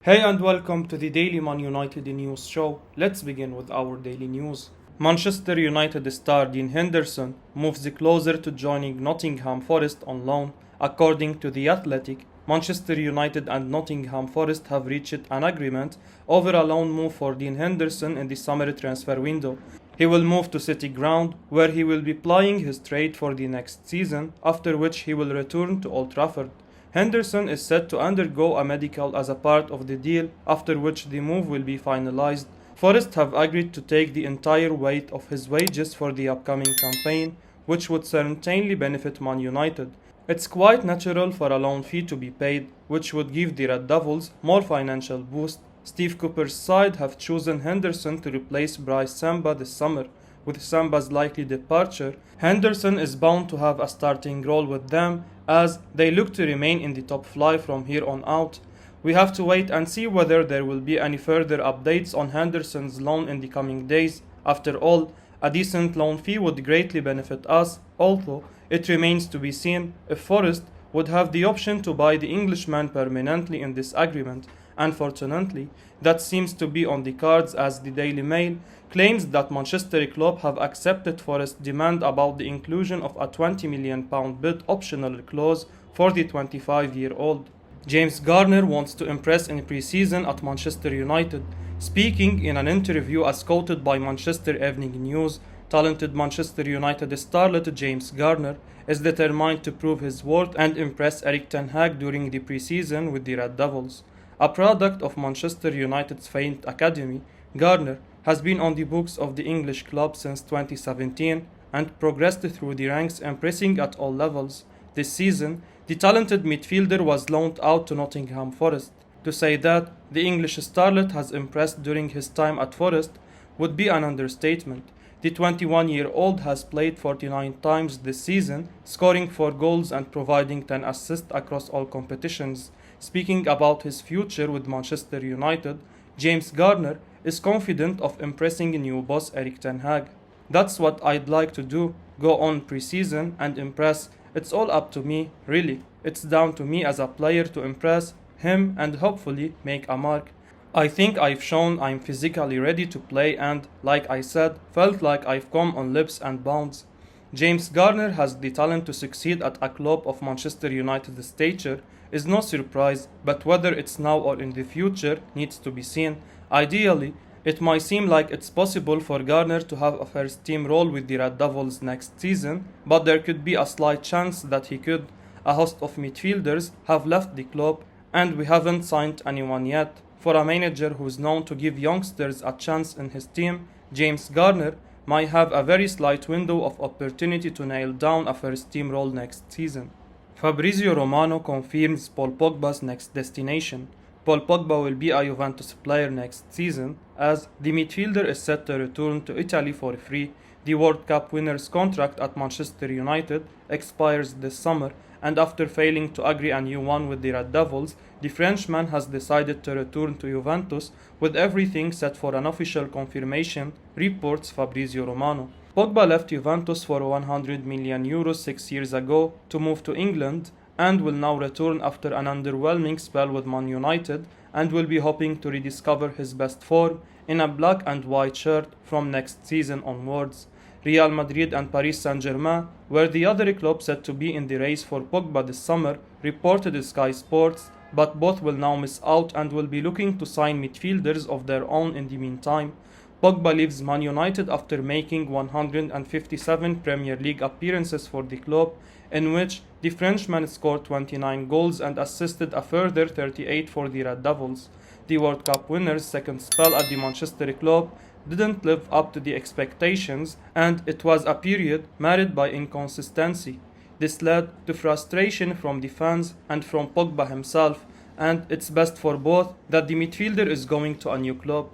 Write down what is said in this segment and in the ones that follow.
Hey and welcome to the Daily Man United News Show. Let's begin with our daily news. Manchester United star Dean Henderson moves closer to joining Nottingham Forest on loan. According to The Athletic, Manchester United and Nottingham Forest have reached an agreement over a loan move for Dean Henderson in the summer transfer window. He will move to City Ground, where he will be plying his trade for the next season, after which he will return to Old Trafford. Henderson is set to undergo a medical as a part of the deal, after which the move will be finalized. Forest have agreed to take the entire weight of his wages for the upcoming campaign, which would certainly benefit Man United. It's quite natural for a loan fee to be paid, which would give the Red Devils more financial boost. Steve Cooper's side have chosen Henderson to replace Bryce Samba this summer. With Samba's likely departure, Henderson is bound to have a starting role with them as they look to remain in the top flight from here on out. We have to wait and see whether there will be any further updates on Henderson's loan in the coming days. After all, a decent loan fee would greatly benefit us, although it remains to be seen if Forest would have the option to buy the Englishman permanently in this agreement. Unfortunately, that seems to be on the cards as the Daily Mail claims that Manchester Club have accepted Forest's demand about the inclusion of a £20 million bid optional clause for the 25-year-old. James Garner wants to impress in pre-season at Manchester United. Speaking in an interview as quoted by Manchester Evening News, talented Manchester United starlet James Garner is determined to prove his worth and impress Erik ten Hag during the pre-season with the Red Devils. A product of Manchester United's famed academy, Garner has been on the books of the English club since 2017 and progressed through the ranks, impressing at all levels. This season, the talented midfielder was loaned out to Nottingham Forest. To say that the English starlet has impressed during his time at Forest would be an understatement. The 21-year-old has played 49 times this season, scoring 4 goals and providing 10 assists across all competitions. Speaking about his future with Manchester United, James Garner is confident of impressing new boss Erik ten Hag. That's what I'd like to do, go on pre-season and impress. It's all up to me, really. It's down to me as a player to impress him and hopefully make a mark. I think I've shown I'm physically ready to play and, like I said, felt like I've come on leaps and bounds. James Garner has the talent to succeed at a club of Manchester United's stature is no surprise, but whether it's now or in the future needs to be seen. Ideally, it might seem like it's possible for Garner to have a first team role with the Red Devils next season, but there could be a slight chance that he could. A host of midfielders have left the club, and we haven't signed anyone yet. For a manager who's known to give youngsters a chance in his team, James Garner might have a very slight window of opportunity to nail down a first team role next season. Fabrizio Romano confirms Paul Pogba's next destination. Paul Pogba will be a Juventus player next season, as the midfielder is set to return to Italy for free. The World Cup winner's contract at Manchester United expires this summer, and after failing to agree a new one with the Red Devils, the Frenchman has decided to return to Juventus with everything set for an official confirmation, reports Fabrizio Romano. Pogba left Juventus for €100 million 6 years ago to move to England and will now return after an underwhelming spell with Man United and will be hoping to rediscover his best form in a black and white shirt from next season onwards. Real Madrid and Paris Saint-Germain were the other clubs set to be in the race for Pogba this summer, reported Sky Sports, but both will now miss out and will be looking to sign midfielders of their own in the meantime. Pogba leaves Man United after making 157 Premier League appearances for the club, in which the Frenchman scored 29 goals and assisted a further 38 for the Red Devils. The World Cup winner's second spell at the Manchester club didn't live up to the expectations, and it was a period marred by inconsistency. This led to frustration from the fans and from Pogba himself, and it's best for both that the midfielder is going to a new club.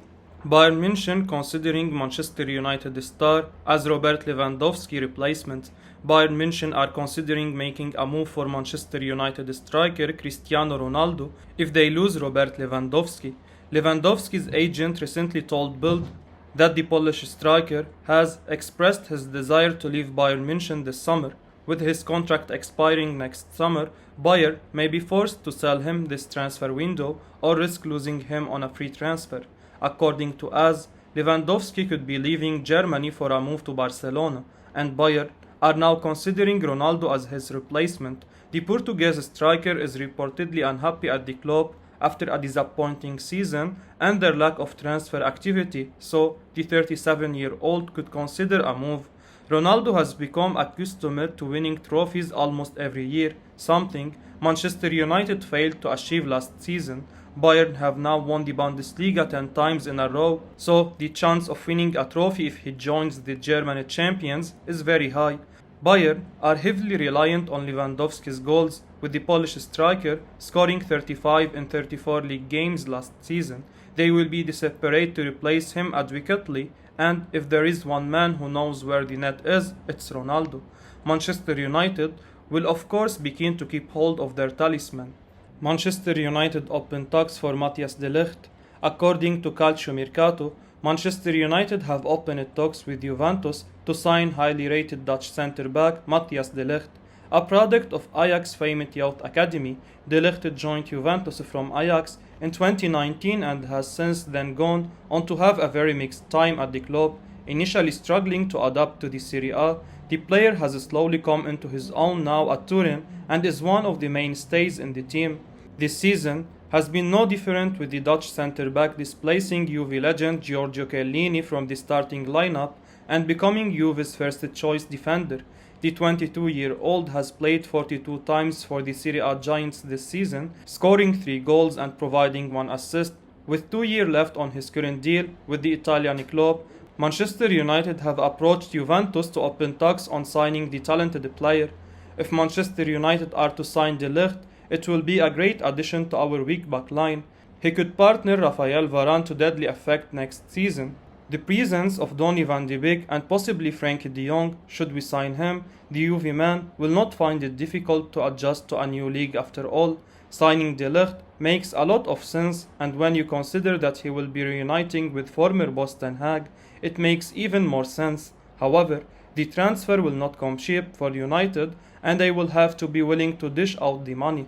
Bayern Munich considering Manchester United star as Robert Lewandowski replacement. Bayern Munich are considering making a move for Manchester United striker Cristiano Ronaldo if they lose Robert Lewandowski. Lewandowski's agent recently told Bild that the Polish striker has expressed his desire to leave Bayern Munich this summer. with his contract expiring next summer, Bayern may be forced to sell him this transfer window or risk losing him on a free transfer. According to AS, Lewandowski could be leaving Germany for a move to Barcelona, and Bayern are now considering Ronaldo as his replacement. The Portuguese striker is reportedly unhappy at the club after a disappointing season and their lack of transfer activity, so the 37-year-old could consider a move. Ronaldo has become accustomed to winning trophies almost every year, something Manchester United failed to achieve last season. Bayern have now won the Bundesliga 10 times in a row, so the chance of winning a trophy if he joins the German champions is very high. Bayern are heavily reliant on Lewandowski's goals, with the Polish striker scoring 35 in 34 league games last season. They will be desperate to replace him adequately, and if there is one man who knows where the net is, it's Ronaldo. Manchester United will of course be keen to keep hold of their talisman. Manchester United opened talks for Matthijs de Ligt. According to Calcio Mercato, Manchester United have opened talks with Juventus to sign highly rated Dutch centre-back Matthijs de Ligt. A product of Ajax famed youth academy, de Ligt joined Juventus from Ajax in 2019 and has since then gone on to have a very mixed time at the club. Initially struggling to adapt to the Serie A, the player has slowly come into his own now at Turin and is one of the mainstays in the team. This season has been no different, with the Dutch centre-back displacing Juve legend Giorgio Chiellini from the starting lineup and becoming Juve's first-choice defender. The 22-year-old has played 42 times for the Serie A Giants this season, scoring 3 goals and providing 1 assist. With 2 years left on his current deal with the Italian club, Manchester United have approached Juventus to open talks on signing the talented player. If Manchester United are to sign De Ligt, it will be a great addition to our weak back line. He could partner Rafael Varane to deadly effect next season. The presence of Donny van de Beek and possibly Frenkie de Jong, should we sign him, the Juve man will not find it difficult to adjust to a new league after all. Signing De Ligt makes a lot of sense, and when you consider that he will be reuniting with former boss Ten Hag, it makes even more sense. However, the transfer will not come cheap for United, and they will have to be willing to dish out the money.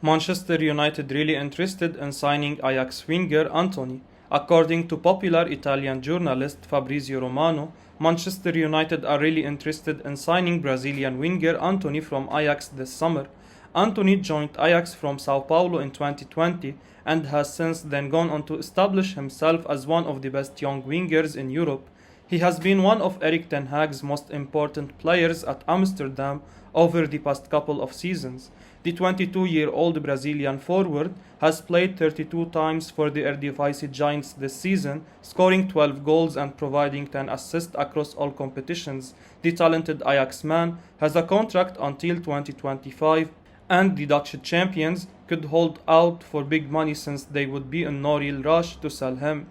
Manchester United really interested in signing Ajax winger Antony. According to popular Italian journalist Fabrizio Romano, Manchester United are really interested in signing Brazilian winger Antony from Ajax this summer. Antony joined Ajax from Sao Paulo in 2020 and has since then gone on to establish himself as one of the best young wingers in Europe. He has been one of Erik ten Hag's most important players at Amsterdam over the past couple of seasons. The 22-year-old Brazilian forward has played 32 times for the Eredivisie Giants this season, scoring 12 goals and providing 10 assists across all competitions. The talented Ajax man has a contract until 2025, and the Dutch champions could hold out for big money since they would be in no real rush to sell him.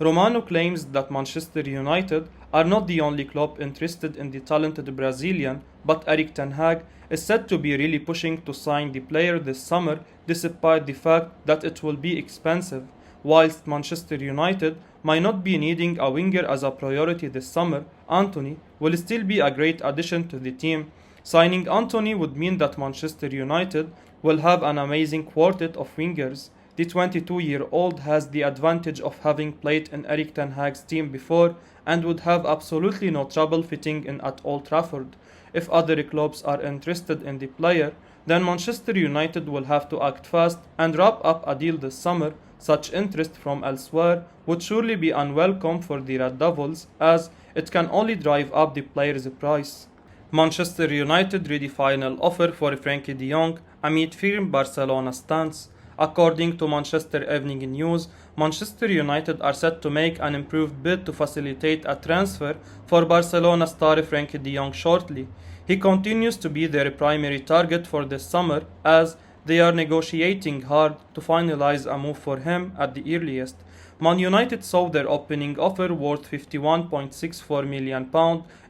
Romano claims that Manchester United are not the only club interested in the talented Brazilian, but Erik ten Hag is said to be really pushing to sign the player this summer, despite the fact that it will be expensive. Whilst Manchester United might not be needing a winger as a priority this summer, Antony will still be a great addition to the team. Signing Antony would mean that Manchester United will have an amazing quartet of wingers. The 22-year-old has the advantage of having played in Erik ten Hag's team before and would have absolutely no trouble fitting in at Old Trafford. If other clubs are interested in the player, then Manchester United will have to act fast and wrap up a deal this summer. Such interest from elsewhere would surely be unwelcome for the Red Devils, as it can only drive up the player's price. Manchester United ready final offer for Frenkie de Jong amid firm Barcelona stance. According to Manchester Evening News, Manchester United are set to make an improved bid to facilitate a transfer for Barcelona star Frenkie de Jong shortly. He continues to be their primary target for this summer, as they are negotiating hard to finalize a move for him at the earliest. Man United saw their opening offer worth £51.64 million,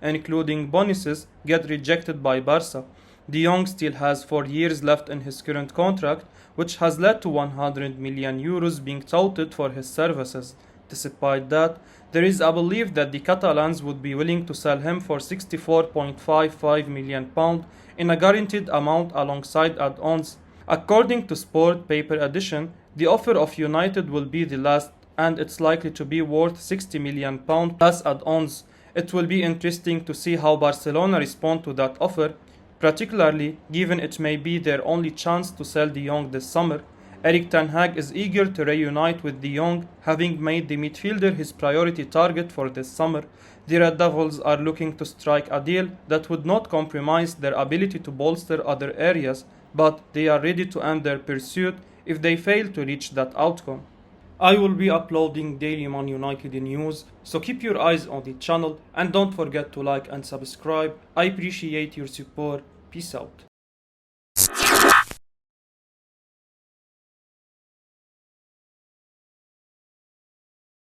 including bonuses, get rejected by Barca. De Jong still has 4 years left in his current contract, which has led to €100 million being touted for his services. Despite that, there is a belief that the Catalans would be willing to sell him for £64.55 million in a guaranteed amount alongside add-ons. According to Sport Paper Edition, the offer of United will be the last, and it's likely to be worth £60 million plus add-ons. It will be interesting to see how Barcelona respond to that offer, particularly given it may be their only chance to sell De Jong this summer. Erik ten Hag is eager to reunite with De Jong, having made the midfielder his priority target for this summer. The Red Devils are looking to strike a deal that would not compromise their ability to bolster other areas, but they are ready to end their pursuit if they fail to reach that outcome. I will be uploading daily Man United news, so keep your eyes on the channel and don't forget to like and subscribe. I appreciate your support. Peace out.